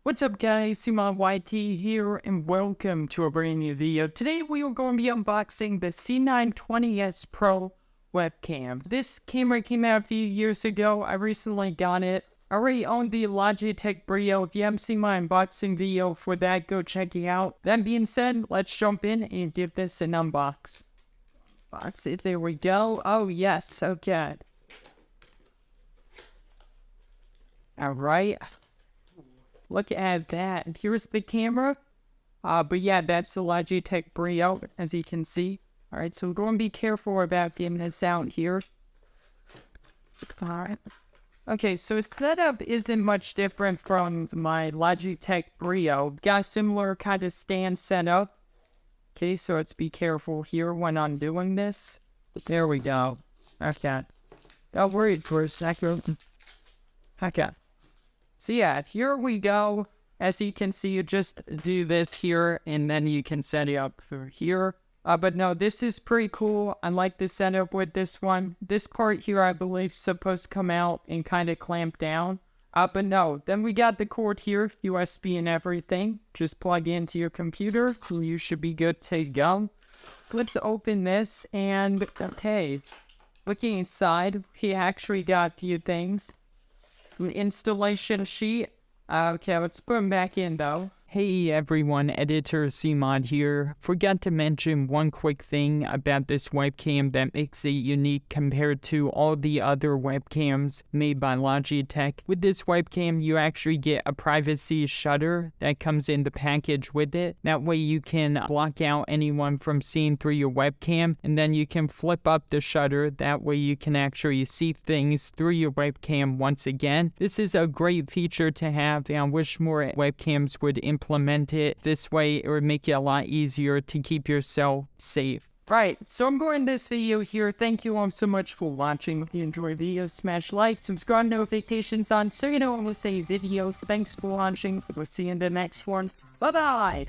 What's up guys, C920S here and welcome to a brand new video. Today we are going to be unboxing the C920S Pro webcam. This camera came out a few years ago. I recently got it. I already owned the Logitech Brio. If you haven't seen my unboxing video for that, go check it out. That being said, let's jump in and give this an unbox. Box it, there we go. Oh yes, okay. Alright. Look at that. Here's the camera. But yeah, that's the Logitech Brio, as you can see. Alright, so we're going to be careful about getting this out here. Alright. Okay, so setup isn't much different from my Logitech Brio. Got a similar kind of stand setup. Okay, so let's be careful here when I'm doing this. There we go. Okay. Got worried for a second. Okay. So yeah, here we go. As you can see, you just do this here, and then you can set it up through here. But no, this is pretty cool. I like the setup with this one. This part here, I believe, is supposed to come out and kind of clamp down. But no, then we got the cord here, USB and everything. Just plug into your computer, and you should be good to go. Let's open this, and okay. Looking inside, he actually got a few things. Installation sheet. Okay, let's put them back in though. Hey everyone, Editor CMod here. Forgot to mention one quick thing about this webcam that makes it unique compared to all the other webcams made by Logitech. With this webcam, you actually get a privacy shutter that comes in the package with it. That way you can block out anyone from seeing through your webcam, and then you can flip up the shutter. That way you can actually see things through your webcam once again. This is a great feature to have, and I wish more webcams would implement it. This way it would make it a lot easier to keep yourself safe. Right, so I'm going to this video here. Thank you all so much for watching. If you enjoy videos, smash like, subscribe, notifications on so you know when we say videos. Thanks for watching. We'll see you in the next one. Bye bye.